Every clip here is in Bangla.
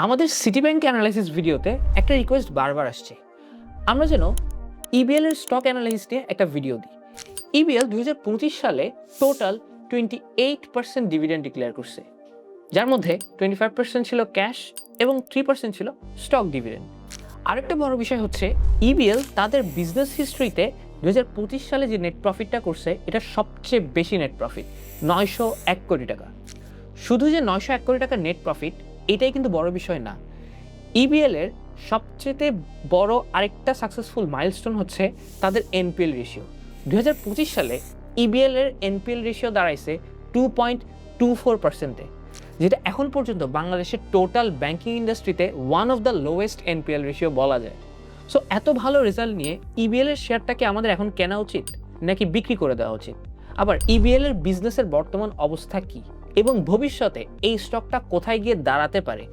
আমাদের সিটি ব্যাংক অ্যানালাইসিস ভিডিওতে একটা রিকোয়েস্ট বারবার আসছে, আমরা যেন ইবিএল এর স্টক অ্যানালাইসিস নিয়ে একটা ভিডিও দিই। ইবিএল 2025 সালে টোটাল 28% ডিভিডেন্ড ডিক্লেয়ার করছে, যার মধ্যে 25% ছিল ক্যাশ এবং 3% ছিল স্টক ডিভিডেন্ড। আরেকটা বড় বিষয় হচ্ছে ইবিএল তাদের বিজনেস হিস্ট্রিতে 2025 সালে যে নেট প্রফিটটা করছে এটা সবচেয়ে বেশি নেট প্রফিট, 901 কোটি টাকা। শুধু যে 901 কোটি টাকা নেট প্রফিট এটাই কিন্তু বড় বিষয় না। ইবিএল এর সবচেয়ে বড় আরেকটা সাকসেসফুল মাইলস্টোন হচ্ছে তাদের এনপিএল রেশিও। 2025 সালে ইবিএল এর এনপিএল রেশিও দাঁড়াইছে 2.24%, যেটা এখন পর্যন্ত বাংলাদেশের টোটাল ব্যাংকিং ইন্ডাস্ট্রিতে one of the lowest NPL ratio বলা যায়। সো এত ভালো রেজাল্ট নিয়ে ইবিএল এর শেয়ারটাকে আমাদের এখন কেনা উচিত নাকি বিক্রি করে দেওয়া উচিত? আবার ইবিএল এর বিজনেসের বর্তমান অবস্থা কি এবং ভবিষ্যতে এই স্টকটা কোথায় গিয়ে দাঁড়াতে পারে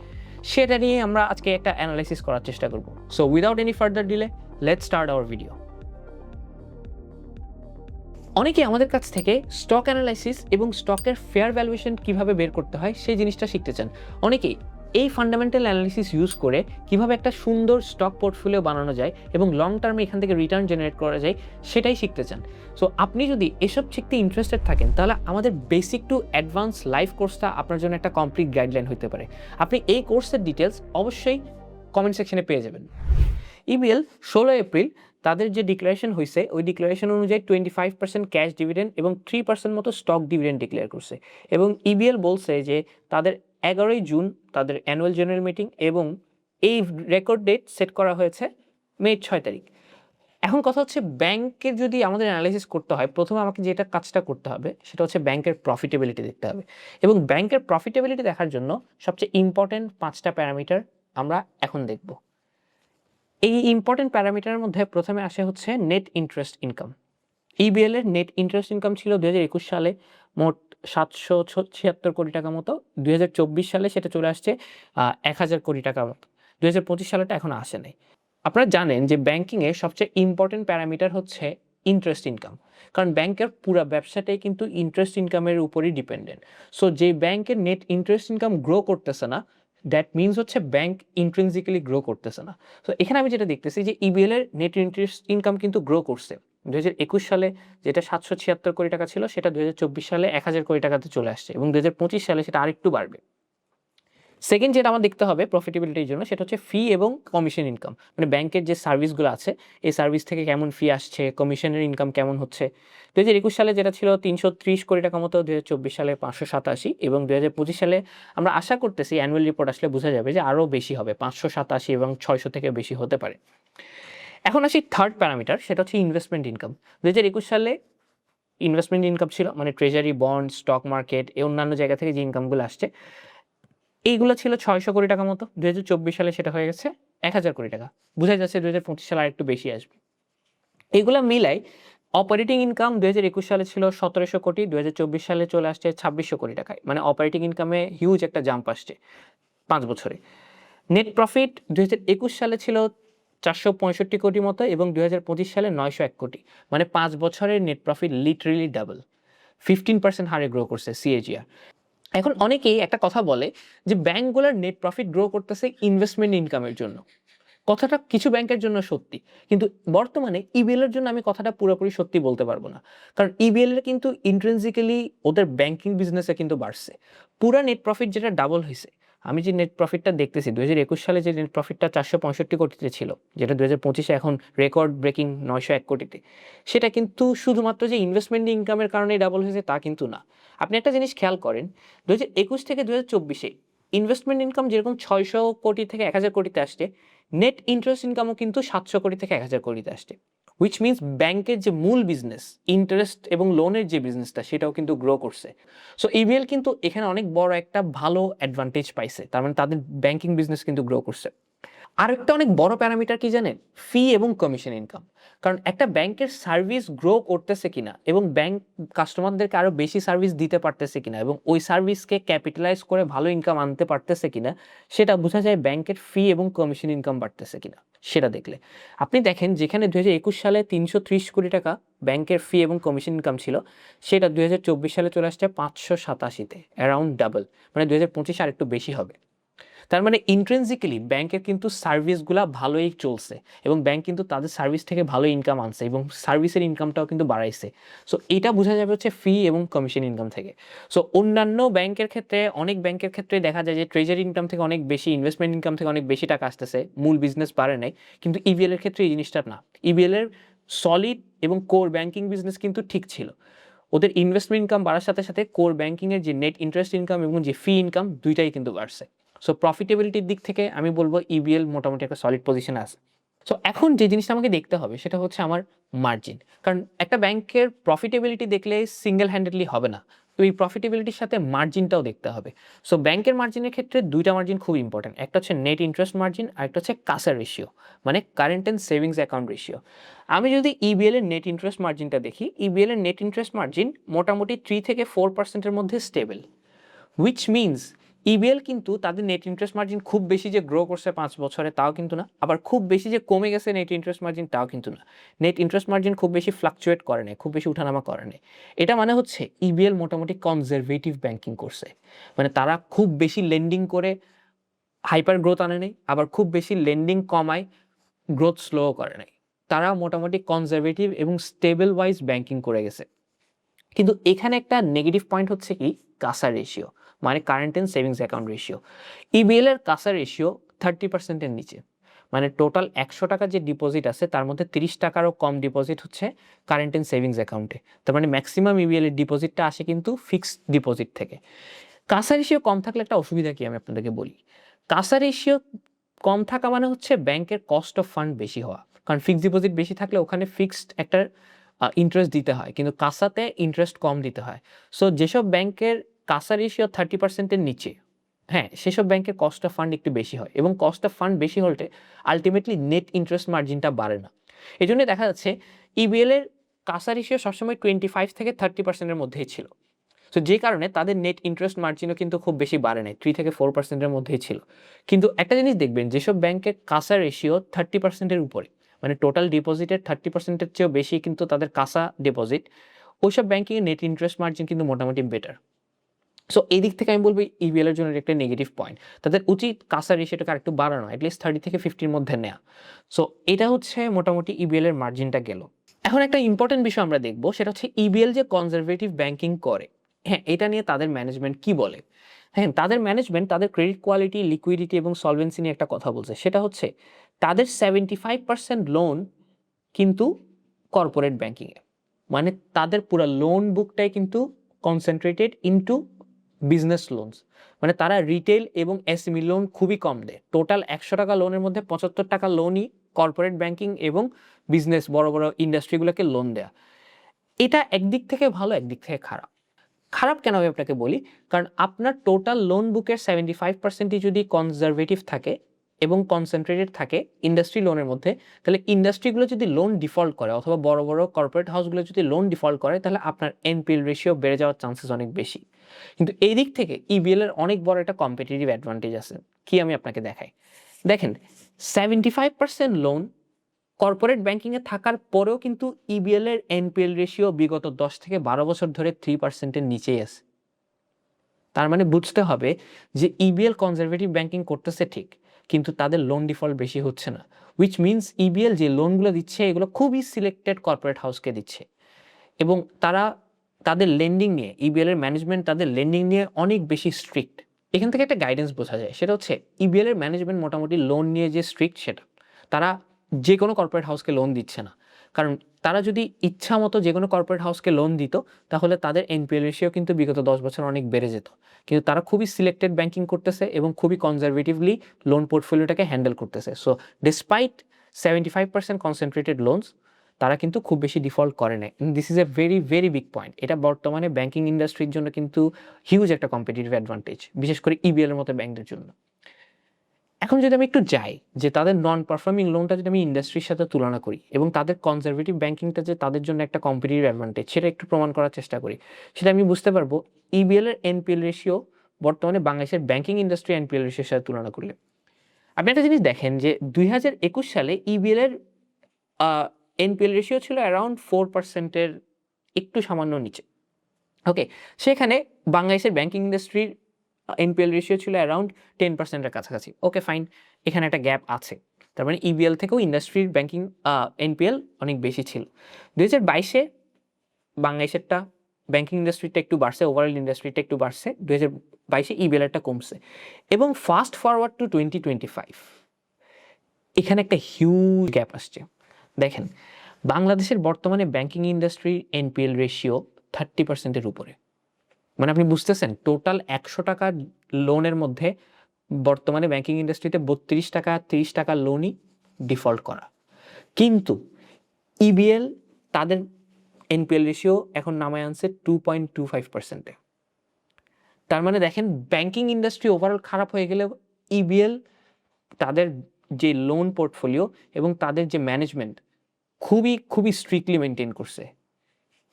সেটা নিয়ে আমরা আজকে একটা অ্যানালাইসিস করার চেষ্টা করব। So without any further delay let's start our video. অনেকে আমাদের কাছ থেকে স্টক অ্যানালাইসিস এবং স্টকের ফেয়ার ভ্যালুয়েশন কিভাবে বের করতে হয় সেই জিনিসটা শিখতে চান। অনেকেই এই ফান্ডামেন্টাল অ্যানালিসিস ইউজ করে কিভাবে একটা সুন্দর স্টক পোর্টফোলিও বানানো যায় এবং লং টার্মে এখান থেকে রিটার্ন জেনারেট করা যায় সেটাই শিখতে চান। সো আপনি যদি এসব শিখতে ইন্টারেস্টেড থাকেন তাহলে আমাদের বেসিক টু অ্যাডভান্স লাইভ কোর্সটা আপনার জন্য একটা কমপ্লিট গাইডলাইন হতে পারে। আপনি এই কোর্সের ডিটেলস অবশ্যই কমেন্ট সেকশনে পেয়ে যাবেন। ইবিএল 16 এপ্রিল তাদের যে ডিক্লারেশন হয়েছে ওই ডিক্লারেশন অনুযায়ী 25% ক্যাশ ডিভিডেন্ড এবং 3% মতো স্টক ডিভিডেন্ড ডিক্লেয়ার করছে এবং ইবিএল বলছে যে তাদের 11ই জুন তাদের অ্যানুয়াল জেনারেল মিটিং এবং এই রেকর্ড ডেট সেট করা হয়েছে মে 6 তারিখ। এখন কথা হচ্ছে ব্যাংকের যদি আমাদের অ্যানালাইসিস করতে হয় প্রথমে আমাকে যেটা কাজটা করতে হবে সেটা হচ্ছে ব্যাংকের প্রফিটেবিলিটি দেখতে হবে এবং ব্যাংকের প্রফিটেবিলিটি দেখার জন্য সবচেয়ে ইম্পর্টেন্ট 5টা প্যারামিটার আমরা এখন দেখব। এই ইম্পর্টেন্ট প্যারামিটারের মধ্যে প্রথমে আসে হচ্ছে নেট ইন্টারেস্ট ইনকাম। ইবিএল এর নেট ইন্টারেস্ট ইনকাম ছিল 2021 সালে মোট 776 কোটি টাকা মতো, 2024 সালে সেটা চলে আসছে 1000 কোটি টাকা মতো, 2025 সালেটা এখন আসে নাই। আপনারা জানেন যে ব্যাংকিংয়ে সবচেয়ে ইম্পর্টেন্ট প্যারামিটার হচ্ছে ইন্টারেস্ট ইনকাম, কারণ ব্যাংকের পুরো ব্যবসাটাই কিন্তু ইন্টারেস্ট ইনকামের উপরই ডিপেন্ডেন্ট। সো যে ব্যাংকের নেট ইন্টারেস্ট ইনকাম গ্রো করতেছে না দ্যাট মিনস হচ্ছে ব্যাংক ইন্ট্রিনসিক্যালি গ্রো করতেছে না। সো এখানে আমি যেটা দেখতেছি যে ইবিএল এর নেট ইন্টারেস্ট ইনকাম কিন্তু গ্রো করছে। 2021 সালে যেটা 776 কোটি টাকা ছিল সেটা 2024 সালে 1000 কোটি টাকাতে চলে আসছে এবং 2025 সালে সেটা আরেকটু বাড়বে। সেকেন্ড যেটা আমার দেখতে হবে প্রফিটেবিলিটির জন্য সেটা হচ্ছে ফি এবং কমিশন ইনকাম, মানে ব্যাংকের যে সার্ভিসগুলো আছে এই সার্ভিস থেকে কেমন ফি আসছে, কমিশনের ইনকাম কেমন হচ্ছে। 2021 সালে যেটা ছিল 330 কোটি টাকা মতো, 2024 সালে 587 এবং 2025 সালে আমরা আশা করতেছি অ্যানুয়াল রিপোর্ট আসলে বোঝা যাবে যে আরও বেশি হবে, 587 এবং 600 থেকে বেশি হতে পারে। এখন আসি থার্ড প্যারামিটার, সেটা হচ্ছে ইনভেস্টমেন্ট ইনকাম। 2021 সালে ইনভেস্টমেন্ট ইনকাম ছিল মানে ট্রেজারি বন্ড, স্টক মার্কেট এই অন্যান্য জায়গা থেকে যে ইনকামগুলো আসছে এইগুলো ছিল 600 কোটি টাকা মতো, 2024 সালে সেটা হয়ে গেছে 1000 কোটি টাকা। বোঝা যাচ্ছে 2025 সালে আরেকটু বেশি আসবে। এইগুলা মিলাই অপারেটিং ইনকাম 2021 সালে ছিল 1700 কোটি, 2024 সালে চলে আসছে 2600 কোটি টাকায়, মানে অপারেটিং ইনকামে হিউজ একটা জাম্প আসছে 5 বছরে। নেট প্রফিট 2021 সালে ছিল 465 কোটি মতো এবং 2025 সালে 901 কোটি, মানে 5 বছরের নেট প্রফিট লিটারেলি ডাবল, 15% হারে গ্রো করছে সিএজিআর। এখন অনেকেই একটা কথা বলে যে ব্যাংকগুলোর নেট প্রফিট গ্রো করতেছে ইনভেস্টমেন্ট ইনকামের জন্য। কথাটা কিছু ব্যাংকের জন্য সত্যি, কিন্তু বর্তমানে ইবিএল এর জন্য আমি কথাটা পুরোপুরি সত্যি বলতে পারবো না, কারণ ইবিএল এর কিন্তু ইন্ট্রিনসিক্যালি ওদের ব্যাংকিং বিজনেসে কিন্তু বাড়ছে, পুরা নেট প্রফিট যেটা ডাবল হয়েছে। আমি যে নেট প্রফিটটা দেখতেছি 2021 সালে যে নেট প্রফিটটা 465 কোটিতে ছিল, যেটা 2025-এ এখন রেকর্ড ব্রেকিং 901 কোটিতে, সেটা কিন্তু শুধুমাত্র যে ইনভেস্টমেন্ট ইনকামের কারণে ডাবল হয়েছে তা কিন্তু না। আপনি একটা জিনিস খেয়াল করেন, 2021 থেকে 2024-এ ইনভেস্টমেন্ট ইনকাম যেরকম 600 কোটি থেকে 1000 কোটিতে আসছে, নেট ইন্টারেস্ট ইনকামও কিন্তু 700 কোটি থেকে 1000 কোটিতে আসছে, হুইচ মিনস ব্যাংকের যে মূল বিজনেস ইন্টারেস্ট এবং লোনের যে বিজনেসটা সেটাও কিন্তু গ্রো করছে। সো ইবিএল কিন্তু এখানে অনেক বড় একটা ভালো অ্যাডভান্টেজ পাইছে, তার মানে তাদের ব্যাংকিং বিজনেস কিন্তু গ্রো করছে। আরেকটা অনেক বড় প্যারামিটার কি জানেন? ফি এবং কমিশন ইনকাম। কারণ একটা ব্যাংকের সার্ভিস গ্রো করতেছে কিনা এবং ব্যাংক কাস্টমারদেরকে আরো বেশি সার্ভিস দিতে পারতেছে কিনা এবং ওই সার্ভিসকে ক্যাপিটালাইজ করে ভালো ইনকাম আনতে পারতেছে কিনা সেটা বোঝা যায় ব্যাংকের ফি এবং কমিশন ইনকাম বাড়তেছে কিনা সেটা দেখলে। আপনি দেখেন যেখানে 2021 সালে 330 কোটি টাকা ব্যাংকের ফি এবং কমিশন ইনকাম ছিল, সেটা 2024 সালে চলে আসছে 587-তে, অ্যারাউন্ড ডাবল, মানে 2025 আর একটু বেশি হবে। তার মানে ইন্ট্রিনসিক্যালি ব্যাংকের কিন্তু সার্ভিসগুলা ভালোই চলছে এবং ব্যাংক কিন্তু তাদের সার্ভিস থেকে ভালো ইনকাম আনছে এবং সার্ভিসের ইনকামটাও কিন্তু বাড়াইছে। সো এটা বোঝা যাবে হচ্ছে ফি এবং কমিশন ইনকাম থেকে। সো অন্যান্য ব্যাংকের ক্ষেত্রে, অনেক ব্যাংকের ক্ষেত্রে দেখা যায় যে ট্রেজারি ইনকাম থেকে অনেক বেশি, ইনভেস্টমেন্ট ইনকাম থেকে অনেক বেশি টাকা আসতেছে, মূল বিজনেস বাড়ে নাই। কিন্তু ইবিএল এর ক্ষেত্রে এই জিনিসটা না। ইবিএল এর সলিড এবং কোর ব্যাংকিং বিজনেস কিন্তু ঠিক ছিল। ওদের ইনভেস্টমেন্ট ইনকাম বাড়ার সাথে সাথে কোর ব্যাংকিংয়ের যে নেট ইন্টারেস্ট ইনকাম এবং যে ফি ইনকাম দুইটাই কিন্তু বাড়ছে। সো প্রফিটেবিলিটির দিক থেকে আমি বলবো ইবিএল মোটামুটি একটা সলিড পজিশনে আছে। সো এখন যে জিনিসটা আমাকে দেখতে হবে সেটা হচ্ছে আমার মার্জিন। কারণ একটা ব্যাংকের প্রফিটেবিলিটি দেখলে সিঙ্গেল হ্যান্ডেডলি হবে না, তো এই প্রফিটেবিলিটির সাথে মার্জিনটাও দেখতে হবে। সো ব্যাংকের মার্জিনের ক্ষেত্রে দুইটা মার্জিন খুব ইম্পর্টেন্ট, একটা হচ্ছে নেট ইন্টারেস্ট মার্জিন আর একটা হচ্ছে কাসা রেশিও, মানে current and savings account ratio. আমি যদি ইবিএল এর নেট ইন্টারেস্ট মার্জিনটা দেখি, ইবিএল এর নেট ইন্টারেস্ট মার্জিন মোটামুটি 3 থেকে 4% মধ্যে স্টেবল, হুইচ মিনস ইবিএল কিন্তু তাদের নেট ইন্টারেস্ট মার্জিন খুব বেশি যে গ্রো করছে 5 বছরে তাও কিন্তু না, আবার খুব বেশি যে কমে গেছে নেট ইন্টারেস্ট মার্জিন তাও কিন্তু না। নেট ইন্টারেস্ট মার্জিন খুব বেশি ফ্লাকচুয়েট করে নেই, খুব বেশি উঠানামা করে নেই। এটা মানে হচ্ছে ইবিএল মোটামুটি কনজারভেটিভ ব্যাংকিং করছে, মানে তারা খুব বেশি লেন্ডিং করে হাইপার গ্রোথ আনে নেই, আবার খুব বেশি লেন্ডিং কমায় গ্রোথ স্লো করে নেই। তারা মোটামুটি কনজারভেটিভ এবং স্টেবল ওয়াইজ ব্যাংকিং করে গেছে। কিন্তু এখানে একটা নেগেটিভ পয়েন্ট হচ্ছে কি, কাসা রেশিও, মানে current and savings account ratio. EBL এর কাসা রেশিও 30%-এর নিচে, মানে টোটাল 100 টাকা যে ডিপোজিট আছে তার মধ্যে 30 টাকারও কম ডিপোজিট হচ্ছে কারেন্ট অ্যান্ড সেভিংস অ্যাকাউন্টে। তার মানে ম্যাক্সিমাম ইবিএল এর ডিপোজিটটা আসে কিন্তু ফিক্সড ডিপোজিট থেকে। কাসা রেশিও কম থাকলে একটা অসুবিধা কি আমি আপনাদেরকে বলি। কাসা রেশিও কম থাকা মানে হচ্ছে ব্যাংকের কস্ট অফ ফান্ড বেশি হওয়া, কারণ ফিক্সড ডিপোজিট বেশি থাকলে ওখানে ফিক্সড একটা ইন্টারেস্ট দিতে হয়, কিন্তু কাসাতে ইন্টারেস্ট কম দিতে হয়। সো যেসব ব্যাংকের কাসা রেশিও 30%-এর নিচে, হ্যাঁ, সেসব ব্যাংকের কস্ট অফ ফান্ড একটু বেশি হয় এবং কস্ট অফ ফান্ড বেশি হলে আলটিমেটলি নেট ইন্টারেস্ট মার্জিনটা বাড়ে না। এই জন্য দেখা যাচ্ছে ইবিএল এর কাসা রেশিও সবসময় 25 থেকে 30%-এর মধ্যেই ছিল। সো যে কারণে তাদের নেট ইন্টারেস্ট মার্জিনও কিন্তু খুব বেশি বাড়ে নাই, 3 থেকে 4%-এর মধ্যেই ছিল। কিন্তু একটা জিনিস দেখবেন, যেসব ব্যাংকের কাসা রেশিও 30%-এর উপরে, মানে টোটাল ডিপোজিটের 30%-এর চেয়েও বেশি কিন্তু তাদের কাসা ডিপোজিট, ওইসব ব্যাংকিংয়ের নেট ইন্টারেস্ট মার্জিন কিন্তু মোটামুটি বেটার। সো এই দিক থেকে আমি বলবো ইবিএল এর জন্য একটা নেগেটিভ পয়েন্ট, তাদের উচিত কাসা রেশিওটাকে আরেকটু বাড়ানো, অ্যাটলিস্ট 30 থেকে 50-এর মধ্যে নেওয়া। সো এটা হচ্ছে মোটামুটি ইবিএল এর মার্জিনটা গেল। এখন একটা ইম্পর্টেন্ট বিষয় আমরা দেখবো, সেটা হচ্ছে ইবিএল যে কনজারভেটিভ ব্যাংকিং করে, হ্যাঁ, এটা নিয়ে তাদের ম্যানেজমেন্ট কি বলে। হ্যাঁ, তাদের ম্যানেজমেন্ট তাদের ক্রেডিট কোয়ালিটি, লিকুইডিটি এবং সলভেন্সি নিয়ে একটা কথা বলছে, সেটা হচ্ছে তাদের 75% লোন কিন্তু কর্পোরেট ব্যাংকিংয়ে, মানে তাদের পুরো লোন বুকটাই কিন্তু কনসেন্ট্রেটেড ইনটু বিজনেস লোনস, মানে তারা রিটেল এবং এসএমই লোন খুবই কম দেয়। টোটাল 100 টাকা লোনের মধ্যে 75 টাকা লোনই কর্পোরেট ব্যাংকিং এবং বিজনেস, বড় বড় ইন্ডাস্ট্রিগুলোকে লোন দেয়া। এটা একদিক থেকে ভালো, একদিক থেকে খারাপ। খারাপ কেন আমি আপনাকে বলি, কারণ আপনার টোটাল লোন বুকের 75%ই যদি কনজারভেটিভ থাকে এবং কনসেন্ট্রেটেড থাকে ইন্ডাস্ট্রি লোনের মধ্যে, তাহলে ইন্ডাস্ট্রিগুলো যদি লোন ডিফল্ট করে অথবা বড় বড় কর্পোরেট হাউসগুলো যদি লোন ডিফল্ট করে, তাহলে আপনার এনপিএল রেশিও বেড়ে যাওয়ার চান্সেস অনেক বেশি। কিন্তু এই দিক থেকে ইবিএল এর অনেক বড় একটা কম্পিটিটিভ অ্যাডভান্টেজ আছে, কি আমি আপনাকে দেখাই। দেখেন, 75% লোন কর্পোরেট ব্যাংকিংয়ে থাকার পরেও কিন্তু ইবিএল এর এনপিএল রেশিও বিগত 10 থেকে 12 বছর ধরে 3%-এর নিচেই আছে। তার মানে বুঝতে হবে যে ইবিএল কনজারভেটিভ ব্যাংকিং করতেছে ঠিক, কিন্তু তাদের লোন ডিফল্ট বেশি হচ্ছে না, হুইচ মিনস ইবিএল যে লোনগুলো দিচ্ছে এগুলো খুবই সিলেক্টেড কর্পোরেট হাউসকে দিচ্ছে এবং তারা তাদের লেন্ডিং নিয়ে, ইবিএল এর ম্যানেজমেন্ট তাদের লেন্ডিং নিয়ে অনেক বেশি স্ট্রিক্ট। এখান থেকে একটা গাইডেন্স বোঝা যায়, সেটা হচ্ছে ইবিএল এর ম্যানেজমেন্ট মোটামুটি লোন নিয়ে যে স্ট্রিক্ট, সেটা তারা যে কোনো কর্পোরেট হাউসকে লোন দিচ্ছে না। কারণ তারা যদি ইচ্ছা মতো যে কোনো কর্পোরেট হাউসকে লোন দিত, তাহলে তাদের এনপিএল রেশিও কিন্তু বিগত 10 বছর অনেক বেড়ে যেত। কিন্তু তারা খুবই সিলেক্টেড ব্যাংকিং করতেছে এবং খুবই কনজারভেটিভলি লোন পোর্টফোলিওটাকে হ্যান্ডেল করতেছে। সো ডিসপাইট 75% কনসেন্ট্রেটেড লোনস, তারা কিন্তু খুব বেশি ডিফল্ট করে না। This is a very very big point. এটা বর্তমানে ব্যাংকিং ইন্ডাস্ট্রির জন্য কিন্তু হিউজ একটা কম্পিটিটিভ অ্যাডভান্টেজ, বিশেষ করে ইবিএল এর মতো ব্যাংকদের জন্য। এখন যদি আমি একটু যাই যে তাদের নন পারফর্মিং লোনটা যদি আমি ইন্ডাস্ট্রির সাথে তুলনা করি এবং তাদের কনজারভেটিভ ব্যাংকিংটা যে তাদের জন্য একটা কম্পিটিটিভ অ্যাডভান্টেজ, সেটা একটু প্রমাণ করার চেষ্টা করি, সেটা আমি বুঝতে পারবো ইবিএল এর এনপিএল রেশিও বর্তমানে বাংলাদেশের ব্যাংকিং ইন্ডাস্ট্রি এনপিএল রেশিওর সাথে তুলনা করলে। আপনি একটা জিনিস দেখেন যে 2021 সালে ইবিএল এর এনপিএল রেশিও ছিল অ্যারাউন্ড 4%-এর একটু সামান্য নিচে। ওকে, সেখানে বাংলাদেশের ব্যাংকিং ইন্ডাস্ট্রির এনপিএল রেশিও ছিল অ্যারাউন্ড 10%-এর কাছাকাছি। ওকে ফাইন, এখানে একটা গ্যাপ আছে, তার মানে ইবিএল থেকেও ইন্ডাস্ট্রির ব্যাংকিং এনপিএল অনেক বেশি ছিল। 2022-এ বাংলাদেশেরটা ব্যাংকিং ইন্ডাস্ট্রিটা একটু বাড়ছে, ওভারঅল ইন্ডাস্ট্রিটা একটু বাড়ছে, 2022-এ ইবিএলটা কমছে। এবং ফাস্ট ফরওয়ার্ড টু 2025, এখানে একটা হিউজ গ্যাপ আসছে। দেখেন, বাংলাদেশের বর্তমানে ব্যাংকিং ইন্ডাস্ট্রির এনপিএল রেশিও 30%-এর উপরে। মানে আপনি বুঝতেছেন, টোটাল 100 টাকার লোনের মধ্যে বর্তমানে ব্যাংকিং ইন্ডাস্ট্রিতে 32 টাকা 30 টাকার লোনই ডিফল্ট করা। কিন্তু ইবিএল তাদের এনপিএল রেশিও এখন নামায় আনছে 2.25%-এ। তার মানে দেখেন, ব্যাংকিং ইন্ডাস্ট্রি ওভারঅল খারাপ হয়ে গেলেও ইবিএল তাদের যে লোন পোর্টফোলিও এবং তাদের যে ম্যানেজমেন্ট খুবই খুবই স্ট্রিক্টলি মেনটেন করছে।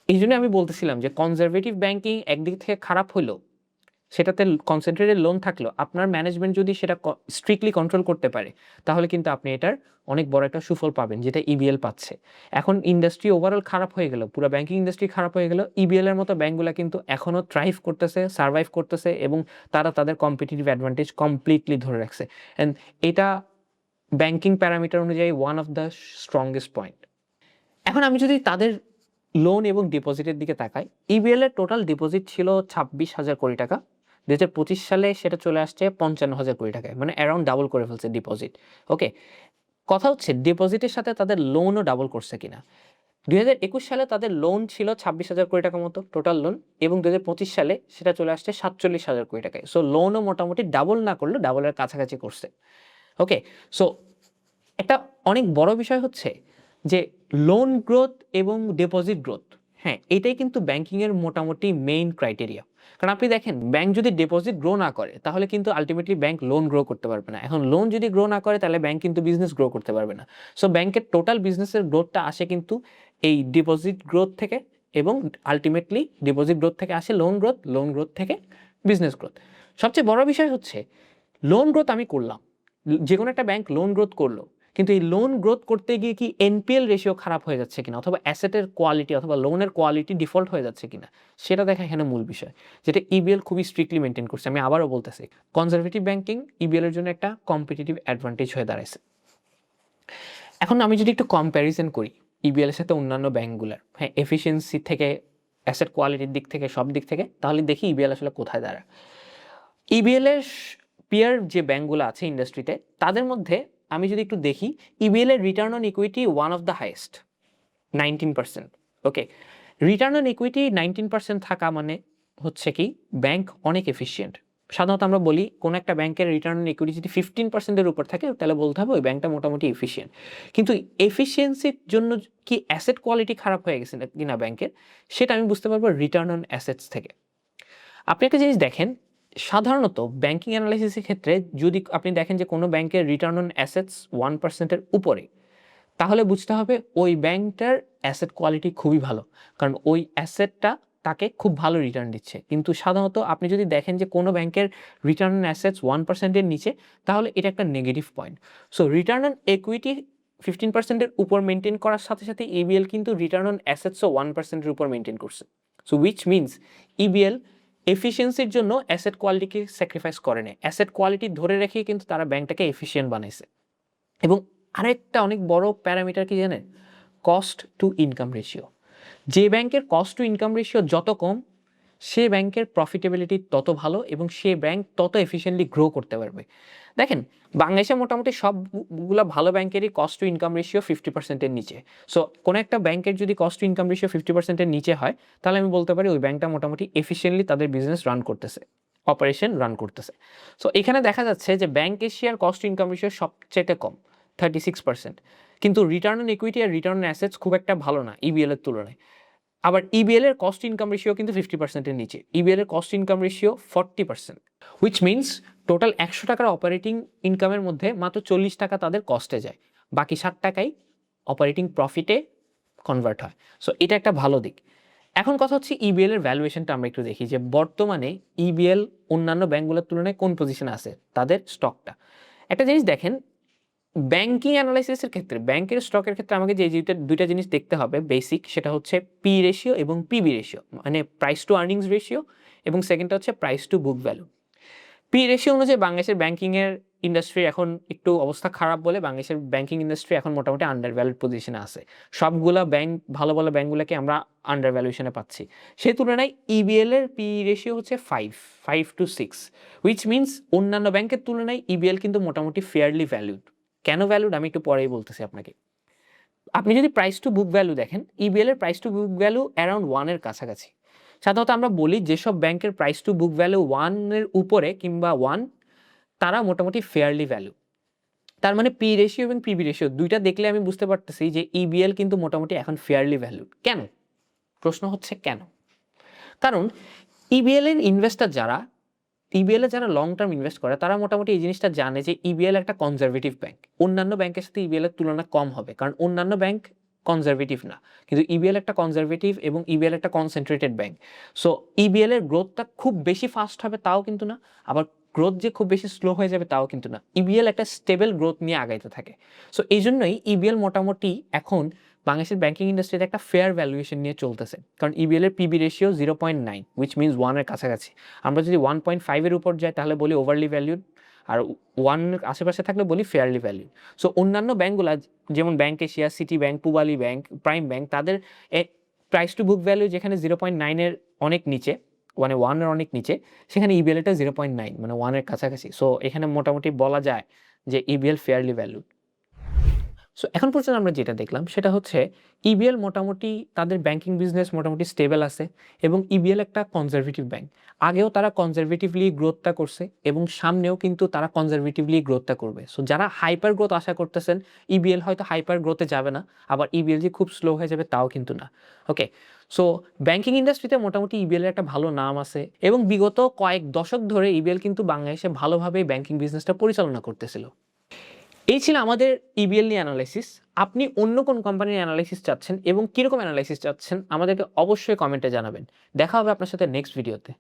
এই জন্য আমি বলতেছিলাম যে কনজারভেটিভ ব্যাংকিং একদিক থেকে খারাপ হলেও সেটাতে কনসেন্ট্রেটেড লোন থাকলেও আপনার ম্যানেজমেন্ট যদি সেটা স্ট্রিক্টলি কন্ট্রোল করতে পারে, তাহলে কিন্তু আপনি এটার অনেক বড় একটা সুফল পাবেন, যেটা ইবিএল পাচ্ছে। এখন ইন্ডাস্ট্রি ওভারঅল খারাপ হয়ে গেল, পুরো ব্যাংকিং ইন্ডাস্ট্রি খারাপ হয়ে গেল, ইবিএল এর মতো ব্যাংকগুলো কিন্তু এখনও থ্রাইভ করতেছে, সার্ভাইভ করতেছে এবং তারা তাদের কম্পিটিটিভ অ্যাডভান্টেজ কমপ্লিটলি ধরে রাখছে। অ্যান্ড এটা ব্যাংকিং প্যারামিটার অনুযায়ী one of the strongest point. এখন আমি যদি তাদের লোন এবং ডিপোজিটের দিকে তাকাই, ইবিএল এর টোটাল ডিপোজিট ছিল 26,000 কোটি টাকা, 2025 সালে সেটা চলে আসছে 55,000 কোটি টাকায়, মানে অ্যারাউন্ড ডাবল করে ফেলছে ডিপোজিট। ওকে, কথা হচ্ছে ডিপোজিটের সাথে তাদের লোনও ডাবল করছে কিনা। 2021 সালে তাদের লোন ছিল 26,000 কোটি টাকার মতো টোটাল লোন, এবং 2025 সালে সেটা চলে আসছে 47,000 কোটি টাকায়। সো লোনও মোটামুটি ডাবল না করলেও ডাবলের কাছাকাছি করছে। ওকে, সো একটা অনেক বড় বিষয় হচ্ছে যে লোন গ্রোথ এবং ডিপোজিট গ্রোথ, হ্যাঁ, এটাই কিন্তু ব্যাংকিংয়ের মোটামুটি মেইন ক্রাইটেরিয়া। কারণ আপনি দেখেন, ব্যাংক যদি ডিপোজিট গ্রো না করে তাহলে কিন্তু আলটিমেটলি ব্যাংক লোন গ্রো করতে পারবে না। এখন লোন যদি গ্রো না করে তাহলে ব্যাংক কিন্তু বিজনেস গ্রো করতে পারবে না। সো ব্যাংকের টোটাল বিজনেসের গ্রোথটা আসে কিন্তু এই ডিপোজিট গ্রোথ থেকে, এবং আলটিমেটলি ডিপোজিট গ্রোথ থেকে আসে লোন গ্রোথ, লোন গ্রোথ থেকে বিজনেস গ্রোথ। সবচেয়ে বড় বিষয় হচ্ছে লোন গ্রোথ আমি করলাম, যে কোনো একটা ব্যাংক লোন গ্রোথ করলো, কিন্তু এই লোন গ্রোথ করতে গিয়ে কি এনপিএল রেশিও খারাপ হয়ে যাচ্ছে কিনা, অথবা অ্যাসেটের কোয়ালিটি অথবা লোনের কোয়ালিটি ডিফল্ট হয়ে যাচ্ছে কিনা, সেটা দেখা এখানে মূল বিষয়, যেটা ইবিএল খুবই স্ট্রিক্টলি মেনটেন করছে। আমি আবারও বলতেছি, কনজারভেটিভ ব্যাংকিং ইবিএল এর জন্য একটা কম্পিটিটিভ অ্যাডভান্টেজ হয়ে দাঁড়াইছে। এখন আমি যদি একটু কম্প্যারিজন করি ইবিএল এর সাথে অন্যান্য ব্যাংকগুলোর, হ্যাঁ, এফিসিয়েন্সি থেকে, অ্যাসেট কোয়ালিটির দিক থেকে, সব দিক থেকে, তাহলে দেখি ইবিএল আসলে কোথায় দাঁড়ায়। ইবিএল এর পিয়ার যে ব্যাংকগুলো আছে ইন্ডাস্ট্রিতে, তাদের মধ্যে আমি যদি একটু দেখি, ইবিএল এর return on equity one of the highest, 19%। Okay, return on equity 19% থাকা মানে হচ্ছে কি ব্যাংক অনেক এফিসিয়েন্ট। সাধারণত আমরা বলি কোন একটা ব্যাংকের রিটার্ন অন ইকুইটি যদি 15%-এর উপর থাকে তাহলে বলতে হবে ওই ব্যাংকটা মোটামুটি এফিসিয়েন্ট। কিন্তু এফিসিয়েন্সির জন্য কি অ্যাসেট কোয়ালিটি খারাপ হয়ে গেছে কিনা ব্যাংকের, সেটা আমি বুঝতে পারবো রিটার্ন অন অ্যাসেটস থেকে। আপনি একটা জিনিস দেখেন, সাধারণত ব্যাংকিং অ্যানালাইসিসের ক্ষেত্রে যদি আপনি দেখেন যে কোনো ব্যাংকের রিটার্ন অন অ্যাসেটস 1%-এর উপরে, তাহলে বুঝতে হবে ওই ব্যাংকটার অ্যাসেট কোয়ালিটি খুবই ভালো, কারণ ওই অ্যাসেটটা তাকে খুব ভালো রিটার্ন দিচ্ছে। কিন্তু সাধারণত আপনি যদি দেখেন যে কোনো ব্যাংকের রিটার্ন অন অ্যাসেটস 1%-এর নিচে, তাহলে এটা একটা negative point. So return on equity 15%-এর উপর মেনটেন করার সাথে সাথে ইবিএল কিন্তু রিটার্ন অন অ্যাসেটসও 1%-এর উপর মেনটেন করছে। সো উইচ মিনস ইবিএল এফিসিয়েন্সির জন্য অ্যাসেট কোয়ালিটিকে স্যাক্রিফাইস করে নেয়, অ্যাসেট কোয়ালিটি ধরে রেখেই কিন্তু তারা ব্যাংকটাকে এফিসিয়েন্ট বানাইছে। এবং আরেকটা অনেক বড় প্যারামিটার কি জানেন, কস্ট টু ইনকাম রেশিও। যে ব্যাংকের কস্ট টু ইনকাম রেশিও যত কম, সে ব্যাংকের প্রফিটেবিলিটি তত ভালো এবং সে ব্যাংক তত এফিসিয়েন্টলি গ্রো করতে পারবে। দেখেন, বাংলাদেশে মোটামুটি সবগুলো ভালো ব্যাংকেরই কস্ট টু ইনকাম রেশিও 50%-এর নিচে। সো কোনো একটা ব্যাংকের যদি কস্ট টু ইনকাম রেশিও 50%-এর নিচে হয়, তাহলে আমি বলতে পারি ওই ব্যাংকটা মোটামুটি এফিসিয়েন্টলি তাদের বিজনেস রান করতেছে, অপারেশন রান করতেছে। সো এখানে দেখা যাচ্ছে যে ব্যাংক এশিয়ার কস্ট টু ইনকাম রেশিও সবচেয়ে কম, 36%, কিন্তু রিটার্ন অন ইকুইটি আর রিটার্ন অন অ্যাসেটস খুব একটা ভালো না ইবিএল এর তুলনায়। আবার ইবিএল এর কস্ট ইনকাম রেশিও কিন্তু 50%-এর নিচে, ইবিএল এর cost income ratio 40%, which means total 100 টাকার অপারেটিং ইনকামের মধ্যে মাত্র 40 টাকা তাদের কস্টে যায়, বাকি 60 টাকাই অপারেটিং প্রফিটে কনভার্ট হয়। সো এটা একটা ভালো দিক। এখন কথা হচ্ছে ইবিএল এর ভ্যালুয়েশনটা আমরা একটু দেখি যে বর্তমানে ইবিএল অন্যান্য ব্যাংকগুলোর তুলনায় কোন পজিশনে আছে তাদের স্টকটা। একটা জিনিস দেখেন, ব্যাংকিং অ্যানালাইসিসের ক্ষেত্রে, ব্যাংকের স্টকের ক্ষেত্রে আমাকে যে দুইটা জিনিস দেখতে হবে বেসিক, সেটা হচ্ছে পি রেশিও এবং পিবি রেশিও, মানে প্রাইস টু আর্নিংস রেশিও, এবং সেকেন্ডটা হচ্ছে price to book value. P ratio অনুযায়ী বাংলাদেশের ব্যাংকিংয়ের ইন্ডাস্ট্রি এখন একটু অবস্থা খারাপ বলে বাংলাদেশের ব্যাংকিং ইন্ডাস্ট্রি এখন মোটামুটি আন্ডার ভ্যালুড পজিশনে আছে। সবগুলা ব্যাংক ভালো ভালো ব্যাংকগুলোকে আমরা আন্ডার ভ্যালুয়েশনে পাচ্ছি। সেই তুলনায় ইবিএল এর পি রেশিও হচ্ছে 5 to 6, হুইচ মিনস অন্যান্য ব্যাংকের তুলনায় ইবিএল কিন্তু মোটামুটি ফেয়ারলি ভ্যালুড। কেন ভ্যালুড আমি একটু পরেই বলতেছি আপনাকে। আপনি যদি প্রাইস টু বুক ভ্যালু দেখেন, ইবিএল এর price to book value around 1 এর কাছাকাছি। সাধারণত আমরা বলি যেসব ব্যাংকের প্রাইস টু বুক ভ্যালু 1 এর উপরে কিংবা 1, তারা মোটামুটি ফেয়ারলি ভ্যালু। তার মানে পি রেশিও এবং পিবি রেশিও দুইটা দেখলে আমি বুঝতে পারতেছি যে ইবিএল কিন্তু মোটামুটি এখন ফেয়ারলি ভ্যালু। কেন? প্রশ্ন হচ্ছে কেন? কারণ ইবিএল এর ইনভেস্টর যারা, ইবিএল এ যারা লং টার্ম ইনভেস্ট করে তারা মোটামুটি এই জিনিসটা জানে যে ইবিএল একটা কনজারভেটিভ ব্যাংক। অন্যান্য ব্যাংকের সাথে ইবিএল এর তুলনা কম হবে, কারণ অন্যান্য ব্যাংক কনজারভেটিভ না, কিন্তু ইবিএল একটা কনজারভেটিভ এবং ইবিএল একটা কনসেন্ট্রেটেড ব্যাংক। সো ইবিএল এর গ্রোথটা খুব বেশি ফাস্ট হবে তাও কিন্তু না, আবার গ্রোথ যে খুব বেশি স্লো হয়ে যাবে তাও কিন্তু না। ইবিএল একটা স্টেবল গ্রোথ নিয়ে আগাইতে থাকে। সো এই জন্যই ইবিএল মোটামুটি এখন বাংলাদেশের ব্যাংকিং ইন্ডাস্ট্রিতে একটা ফেয়ার ভ্যালুয়েশন নিয়ে চলতেছে, কারণ ইবিএল এর পিবি রেশিও 0.9, হুইচ মিনস 1 এর কাছাকাছি। আমরা যদি 1.5 এর উপর যাই তাহলে বলি ওভারলি ভ্যালুড, আর 1 আশেপাশে থাকলে বলি ফেয়ারলি ভ্যালুড। সো অন্যান্য ব্যাংকগুলো যেমন bank Asia, city bank, Pubali bank, prime bank, তাদের প্রাইস টু বুক ভ্যালু যেখানে 0.9 এর অনেক নিচে, মানে 1 এর অনেক নিচে, সেখানে ইবিএল এটা 0.9 মানে 1 এর কাছাকাছি। সো এখানে মোটামুটি বলা যায় যে ইবিএল ফেয়ারলি ভ্যালুড। সো এখন পর্যন্ত আমরা যেটা দেখলাম সেটা হচ্ছে ইবিএল মোটামুটি তাদের ব্যাংকিং বিজনেস মোটামুটি স্টেবল আছে এবং ইবিএল একটা কনজারভেটিভ ব্যাংক। আগেও তারা কনজারভেটিভলি গ্রোথটা করছে এবং সামনেও কিন্তু তারা কনজারভেটিভলি গ্রোথটা করবে। সো যারা হাইপার গ্রোথ আশা করতেছেন, ইবিএল হয়তো হাইপার গ্রোথে যাবে না, আবার ইবিএল যে খুব স্লো হয়ে যাবে তাও কিন্তু না। ওকে, সো ব্যাংকিং ইন্ডাস্ট্রিতে মোটামুটি ইবিএলের একটা ভালো নাম আছে এবং বিগত কয়েক দশক ধরে ইবিএল কিন্তু বাংলাদেশে ভালোভাবে ব্যাংকিং বিজনেসটা পরিচালনা করতেছিল। এই ছিল আমাদের ইবিএল নিয়ে অ্যানালাইসিস। আপনি অন্য কোন কোম্পানির অ্যানালাইসিস চাচ্ছেন এবং কীরকম অ্যানালাইসিস চাচ্ছেন আমাদেরকে অবশ্যই কমেন্টে জানাবেন। দেখা হবে আপনার সাথে নেক্সট ভিডিওতে।